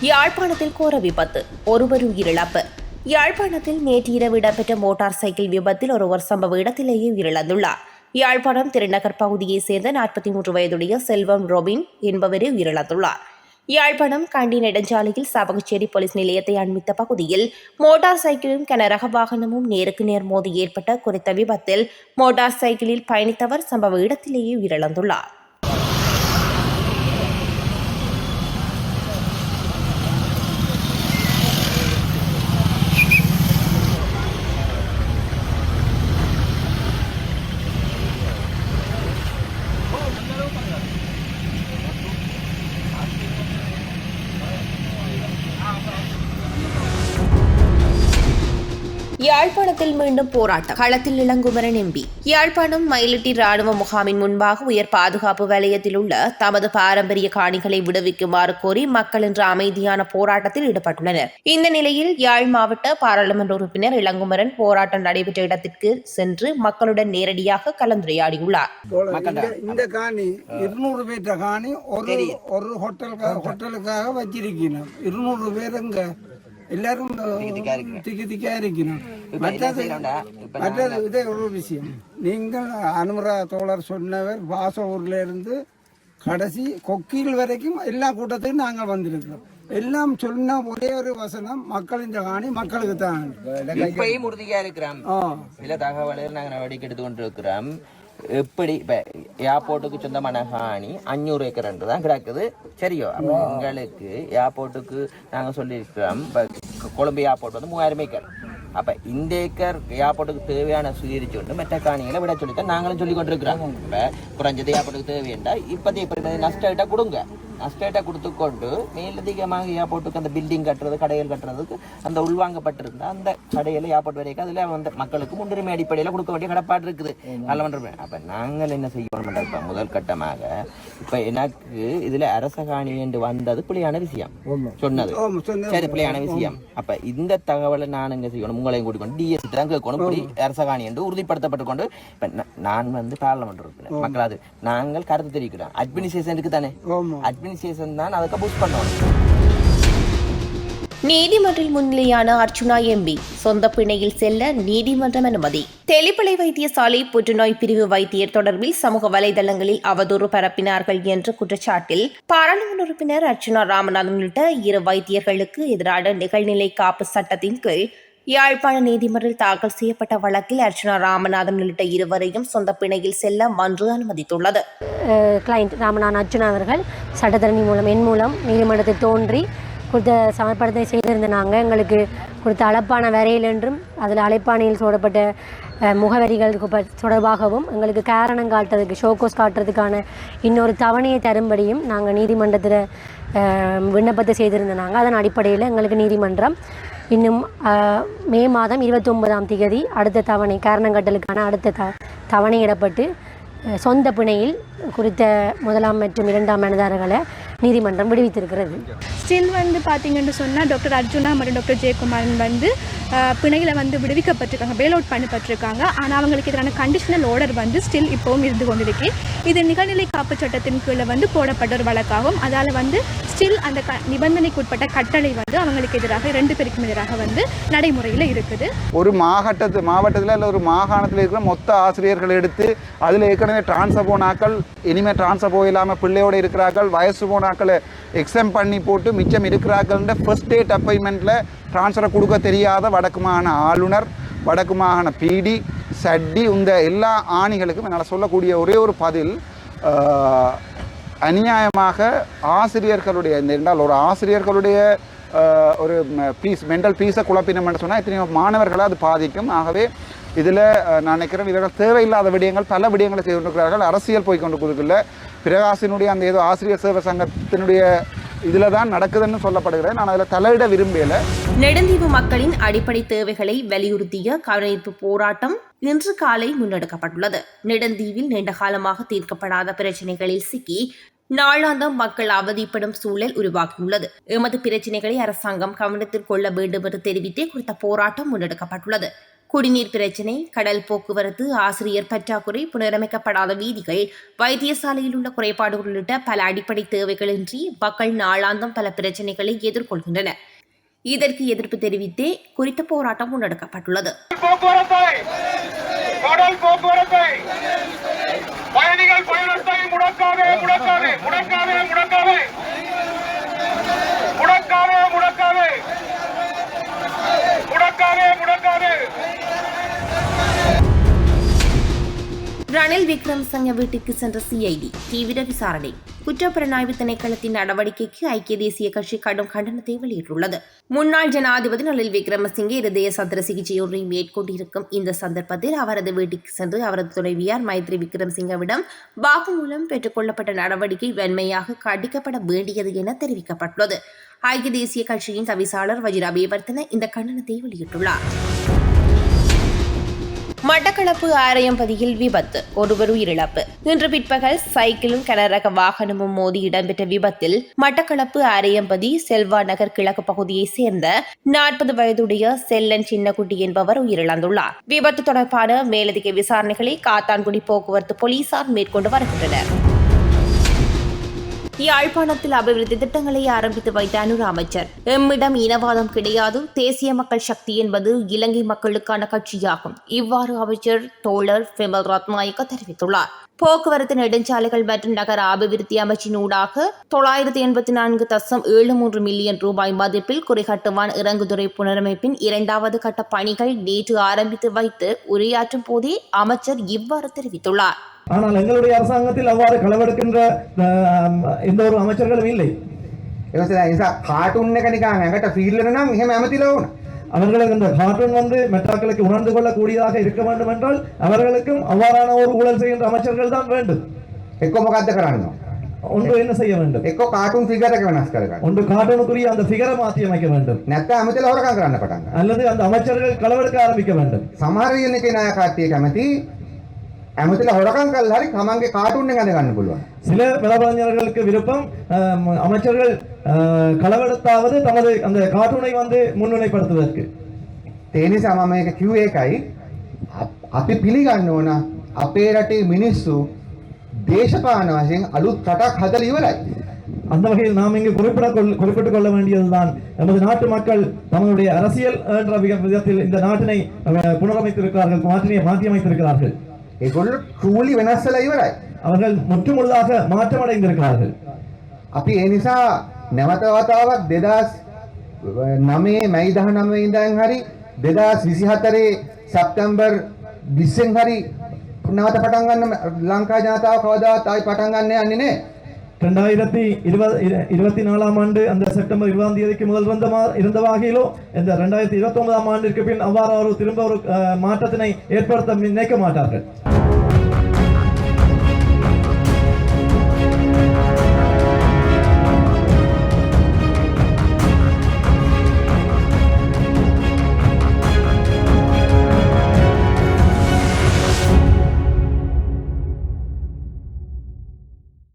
யாழ்ப்பாணத்தில் கோர விபத்து, ஒருவர் உயிரிழப்பு. யாழ்ப்பாணத்தில் நேற்று இரவு இடம்பெற்ற மோட்டார் சைக்கிள் விபத்தில் ஒருவர் சம்பவ இடத்திலேயே உயிரிழந்துள்ளார். யாழ்ப்பாணம் திருநகர் பகுதியைச் சேர்ந்த 43 வயதுடைய செல்வம் ரொபின் என்பவரே உயிரிழந்துள்ளார். யாழ்ப்பாணம் கண்டி நெடுஞ்சாலையில் சாவகச்சேரி போலீஸ் நிலையத்தை அண்மித்த பகுதியில் மோட்டார் சைக்கிளும் கனரக வாகனமும் நேருக்கு நேர் மோதி ஏற்பட்ட குறித்த விபத்தில் மோட்டார் சைக்கிளில் பயணித்தவர் சம்பவ இடத்திலேயே உயிரிழந்துள்ளார். யாழ்ப்பாணத்தில் மீண்டும் போராட்டம், களத்தில் இளங்குமரன் எம்பி. யாழ்ப்பாணம் மயிலிட்டி ராணுவ முகாமின் முன்பாக உயர் பாதுகாப்பு வலயத்தில் உள்ள தமது பாரம்பரிய காணிகளை விடுவிக்குமாறு கோரி மக்கள் இன்று அமைதியான போராட்டத்தில் ஈடுபட்டுள்ளனர். இந்த நிலையில் யாழ் மாவட்ட பாராளுமன்ற உறுப்பினர் இளங்குமரன் போராட்டம் நடைபெற்ற இடத்திற்கு சென்று மக்களுடன் நேரடியாக கலந்துரையாடியுள்ளார். இந்த காணி 200 பேர் காணி ஒரு ஹோட்டலுக்காக வச்சிருக்கணும். 200 பேருங்க எல்லாரும் திக்கா இருக்கணும். மற்றது இதே ஒரு விஷயம், நீங்கள் அனுமரா தோழர் சொன்னவர் வாசூர்ல இருந்து கடைசி கொக்கில் வரைக்கும் எல்லா கூட்டத்தையும் நாங்கள் வந்திருக்கிறோம். எல்லாம் சொன்ன ஒரே ஒரு வசனம், மக்கள் இந்த காணி மக்களுக்கு தான். இப்பயும் உறுதியா இருக்கிறோம். சில தகவல்கள் நாங்கள் நடவடிக்கை எடுத்து கொண்டிருக்கிறோம். எப்படி இப்போ ஏர்போர்ட்டுக்கு சொந்தமான காணி 500 ஏக்கர் தான் கிடக்குது. சரியோ, அப்போ எங்களுக்கு ஏர்போர்ட்டுக்கு நாங்கள் சொல்லியிருக்கிறோம். இப்போ கொழும்பு ஏர்போர்ட் வந்து 3000 ஏக்கர். அப்போ இந்த ஏக்கர் ஏர்போர்ட்டுக்கு தேவையான சுயரிச்சு கொண்டு மற்ற காணிகளை விட சொல்லித்தான் நாங்களும் சொல்லி கொண்டிருக்கிறோம். இப்போ குறைஞ்சது ஏர்போர்ட்டுக்கு தேவையண்டா இப்போதைய நஷ்டம் கொடுங்க, நஷ்டத்தை கொடுத்துக்கொண்டு மேலதிகமாக ஏர்போர்ட்டுக்கு அந்த பில்டிங் கட்டுறது, கடைகள் கட்டுறதுக்கு அந்த உள்வாங்கப்பட்டிருந்த அந்த கடையில் ஏர்போர்ட் வரைக்கும் அதில் வந்து மக்களுக்கு முன்னுரிமை அடிப்படையில் கொடுக்க வேண்டிய கடப்பாடு இருக்குது. நல்ல அப்போ நாங்கள் என்ன செய்யணும்? இப்போ முதல் கட்டமாக இப்போ எனக்கு இதில் அரச காணி என்று வந்தது பிள்ளையான விஷயம் சொன்னது. சரி, பிள்ளையான விஷயம். அப்போ இந்த தகவலை நான் எங்கே செய்யணும்? உங்களையும் கூட்டிக்கொண்டு டிஎஸ் தான் கேட்கணும். இப்படி அரச காணி என்று உறுதிப்படுத்தப்பட்டு கொண்டு இப்போ நான் வந்து பார்லமெண்ட் உறுப்பினர், மக்களாது நாங்கள் கருத்து தெரிவிக்கிறோம். அட்மினிஸ்ட்ரேஷனுக்கு தானே, அட்மினிஸ்ட்ரேஷன் தான் அதுக்கு பூஸ்ட் பண்ணணும். நீதிமன்றில் முன்னிலையான அர்ச்சுனா எம்பி சொந்த பிணையில் செல்ல நீதிமன்றம் அனுமதி. தெளிப்பளை வைத்தியசாலை புற்றுநோய் பிரிவு வைத்தியர் தொடர்பில் சமூக வலைதளங்களில் அவதூறு பரப்பினார்கள் என்ற குற்றச்சாட்டில் பாராளுமன்ற உறுப்பினர் அர்ச்சுனா ராமநாதன் உள்ளிட்ட 2 வைத்தியர்களுக்கு எதிரான நிகழ்நிலை காப்பு சட்டத்தின் கீழ் யாழ்ப்பாண நீதிமன்றில் தாக்கல் செய்யப்பட்ட வழக்கில் அர்ச்சுனா ராமநாதன் உள்ளிட்ட 2வரையும் சொந்த பிணையில் செல்ல மன்று அனுமதித்துள்ளது. கிளைண்ட் ராமநாதன் அர்ச்சுனா அவர்கள் சட்டத்தரணி மூலம் என் மூலம் நீதிமன்றத்தில் தோன்றி கொடுத்த சமர்ப்பணத்தை செய்திருந்த நாங்கள் எங்களுக்கு கொடுத்த அழைப்பான வரையில் என்றும் அதில் அழைப்பானையில் சோடப்பட்ட முகவரிகள் தொடர்பாகவும் எங்களுக்கு காரணம் காட்டுறதுக்கு ஷோகோஸ் காட்டுறதுக்கான இன்னொரு தவணையை தரும்படியும் நாங்கள் நீதிமன்றத்தில் விண்ணப்பத்தை செய்திருந்த நாங்கள். அதன் அடிப்படையில் எங்களுக்கு நீதிமன்றம் இன்னும் மே மாதம் 29ஆம் தேதி அடுத்த தவணை காரணங்கட்டலுக்கான அடுத்த தவணையிடப்பட்டு சொந்த பிணையில் குறித்த 1ஆம் மற்றும் 2ஆம் மனுதாரர்களை நீதிமன்றம் விடுவித்திருக்கிறது. ஸ்டில் வந்து பார்த்தீங்கன்னு சொன்னால் டாக்டர் அர்ஜுனா மற்றும் டாக்டர் ஜெயக்குமாரன் வந்து பிணையில் வந்து விடுவிக்கப்பட்டிருக்காங்க, பெயில் அவுட் பண்ணப்பட்டிருக்காங்க. ஆனால் அவங்களுக்கு எதிரான கண்டிஷனல் ஆர்டர் வந்து ஸ்டில் இப்போவும் இருந்து கொண்டிருக்கு. இது நிகழ்நிலை காப்பு சட்டத்தின் கீழே வந்து போடப்பட்ட ஒரு வழக்காகும். அதால் வந்து ஸ்டில் அந்த நிபந்தனைக்கு உட்பட்ட கட்டளை வந்து அவங்களுக்கு எதிராக 2 பேருக்கும் எதிராக வந்து நடைமுறையில் இருக்குது. ஒரு மாவட்டத்தில் இல்லை ஒரு மாகாணத்தில் இருக்கிற மொத்த ஆசிரியர்கள் எடுத்து அதில் ஏற்கனவே டிரான்ஸ்ஃபர் போனாக்கள் இனிமேல் டிரான்ஸ்ஃபர் போயில்லாமல் பிள்ளையோடு இருக்கிறார்கள், வயசு போனாக்களை எக்ஸாம் பண்ணி போட்டு மிச்சம் இருக்கிறார்கள்ன்ற ஃபர்ஸ்ட் டேட் அப்பாயின்மெண்ட்டில் டிரான்ஸ்ஃபரை கொடுக்க தெரியாத வடக்கு மாகாண ஆளுநர், வடக்கு மாகாண பிடி, சட்டி, இந்த எல்லா ஆணிகளுக்கும் என்னால் சொல்லக்கூடிய ஒரே ஒரு பதில், அநியாயமாக ஆசிரியர்களுடைய என்றால் ஒரு ஆசிரியர்களுடைய ஒரு பீஸ் மென்டல் பீஸை குழப்பினோம்னு சொன்னால் எத்தனையோ மாணவர்களை அது பாதிக்கும். ஆகவே இதில் நான் நினைக்கிறேன் இவர்கள் தேவையில்லாத விடயங்கள் பல விடயங்களை செய்து கொண்டிருக்கிறார்கள். அரசியல் போய்கொண்டு கொடுக்கல. பிரகாசினுடைய அந்த ஏதோ ஆசிரியர் சேவை சங்கத்தினுடைய இதில் தான் நடக்குதுன்னு சொல்லப்படுகிறேன். நான் அதில் தலையிட விரும்பல. நெடுந்தீவு மக்களின் அடிப்படை தேவைகளை வலியுறுத்திய கவனஈர்ப்பு போராட்டம் இன்று காலை முன்னெடுக்கப்பட்டுள்ளது. நெடுந்தீவில் நீண்ட காலமாக தீர்க்கப்படாத பிரச்சினைகளில் சிக்கி நாளாந்தம் மக்கள் அவதிப்படும் சூழல் உருவாகியுள்ளது. எமது பிரச்சினைகளை அரசாங்கம் கவனத்தில் கொள்ள வேண்டும் என்று தெரிவித்தே குறித்த போராட்டம் முன்னெடுக்கப்பட்டுள்ளது. குடிநீர் பிரச்சினை, கடல் போக்குவரத்து, ஆசிரியர் பற்றாக்குறை, புனரமைக்கப்படாத வீதிகள், வைத்தியசாலையில் உள்ள குறைபாடுகள் உள்ளிட்ட பல அடிப்படை தேவைகளின்றி மக்கள் நாளாந்தம் பல பிரச்சினைகளை எதிர்கொள்கின்றனர். இதற்கு எதிர்ப்பு தெரிவித்தே குறித்த போராட்டம் முன்னெடுக்கப்பட்டுள்ளது. பயணிகள் பயணத்தை முடக்காதே முடக்காதே முடக்காதே முடக்காதே முடக்காதே முடக்காதே முடக்காதே முடக்காதே. ரணில் விக்ரமசிங்க வீட்டுக்கு சென்ற சிஐடி தீவிர விசாரணை. குற்றப்புலனாய்வு திணைக்களத்தின் நடவடிக்கைக்கு ஐக்கிய தேசிய கட்சி கடும் கண்டனத்தை வெளியிட்டுள்ளது. முன்னாள் ஜனாதிபதி ரணில் விக்ரமசிங்கே இருதய சத்திர சிகிச்சையொன்றை மேற்கொண்டிருக்கும் இந்த சந்தர்ப்பத்தில் அவரது வீட்டுக்கு சென்று அவரது துணைவியார் மைத்ரி விக்ரமசிங்கவிடம் வாக்குமூலம் பெற்றுக் கொள்ளப்பட்ட நடவடிக்கை வன்மையாக கண்டிக்கப்பட வேண்டியது என தெரிவிக்கப்பட்டுள்ளது. ஐக்கிய தேசிய கட்சியின் தவிசாளர் வஜிர அபேவர்தன இந்த கண்டனத்தை வெளியிட்டுள்ளார். மட்டக்களப்பு ஆரையம்பதியில் விபத்து, ஒருவர் உயிரிழப்பு. இன்று பிற்பகல் சைக்கிளும் கனரக வாகனமும் மோதி இடம்பெற்ற விபத்தில் மட்டக்களப்பு ஆரையம்பதி செல்வா நகர் கிழக்கு பகுதியைச் சேர்ந்த 40 வயதுடைய செல்லன் சின்னக்குட்டி என்பவர் உயிரிழந்துள்ளார். விபத்து தொடர்பான மேலதிக விசாரணைகளை காத்தான்குடி போக்குவரத்து போலீசார் மேற்கொண்டு வருகின்றனர். யாழ்ப்பாணத்தில் அபிவிருத்தி திட்டங்களை ஆரம்பித்து வைத்த அனுர அமைச்சர், எம்மிடம் இனவாதம் கிடையாது, தேசிய மக்கள் சக்தி என்பது இலங்கை மக்களுக்கான கட்சியாகும். இவ்வாறு அமைச்சர் தோழர் பிமல் ரத்நாயக்க தெரிவித்துள்ளார். போக்குவரத்து நெடுஞ்சாலைகள் மற்றும் நகர அபிவிருத்தி அமைச்சின் ஊடாக 984.73 மில்லியன் ரூபாய் மதிப்பில் குறைகட்டுவான் இறங்குதுறை புனரமைப்பின் 2வது கட்ட பணிகள் நேற்று ஆரம்பித்து வைத்து உரையாற்றும் போதே அமைச்சர் இவ்வாறு தெரிவித்துள்ளார். ஆனால் எங்களுடைய அரசாங்கத்தில் அவ்வாறு களவெடுக்கின்ற எந்த ஒரு அமைச்சர்களும் இல்லை. அவர்களுக்கு இந்த கார்ட்டூன் மெட்ராக்களுக்கு உணர்ந்து கொள்ளக்கூடியதாக இருக்க வேண்டும் என்றால் அவர்களுக்கும் அவ்வாறான ஒரு ஊழல் செய்கின்ற அமைச்சர்கள் தான் வேண்டும். ஒன்று என்ன செய்ய வேண்டும், ஒன்று கார்ட்டூனுக்குரிய அந்த ஃபிகரை மாற்றி அமைக்க வேண்டும், அல்லது அந்த அமைச்சர்கள் களவெடுக்க ஆரம்பிக்க வேண்டும். சில வழக்கறிஞர்களுக்கு விருப்பம் அமைச்சர்கள் களவெடுத்தாவது தமது அந்த கார்ட்டூனை முன்னிலைப்படுத்துவதற்கு. අපි පිළිගන්න ඕන අපේ රටේ මිනිස්සු දේශපාලන වශයෙන් අලුත් රටක් හදලා ඉවරයි. அந்த வகையில் நாம் இங்கு குறிப்பிட்டுக் கொள்ள வேண்டியதுதான், நமது நாட்டு மக்கள் தங்களுடைய அரசியல் என்ற விதத்தில் இந்த நாட்டினை புனரமைத்திருக்கிறார்கள், மாற்றியமைத்திருக்கிறார்கள். ඒගොල්ලෝ ට්‍රූලි වෙනස් වෙලා ඉවරයි. அவர்கள் முற்றுமுழுதாக மாற்றமடைந்திருக்கிறார்கள். අපි ඒ නිසා නැවත වතාවක් 2009 මැයි 19 ඉඳන් හරි 2024 සැප්තැම්බර් 20 හරි නැවත පටන් ගන්න ලංකා ජනතාව කවදාවත් ආයි පටන් ගන්න යන්නේ නැහැ. 2024 ஆண்டு அந்த செப்டம்பர் 20ஆம் தேதிக்கு முதல் இருந்த வகையிலோ இந்த 2029ஆம் ஆண்டிற்கு பின் அவ்வாறு திரும்ப ஒரு மாற்றத்தினை ஏற்படுத்த நினைக்க மாட்டார்கள்.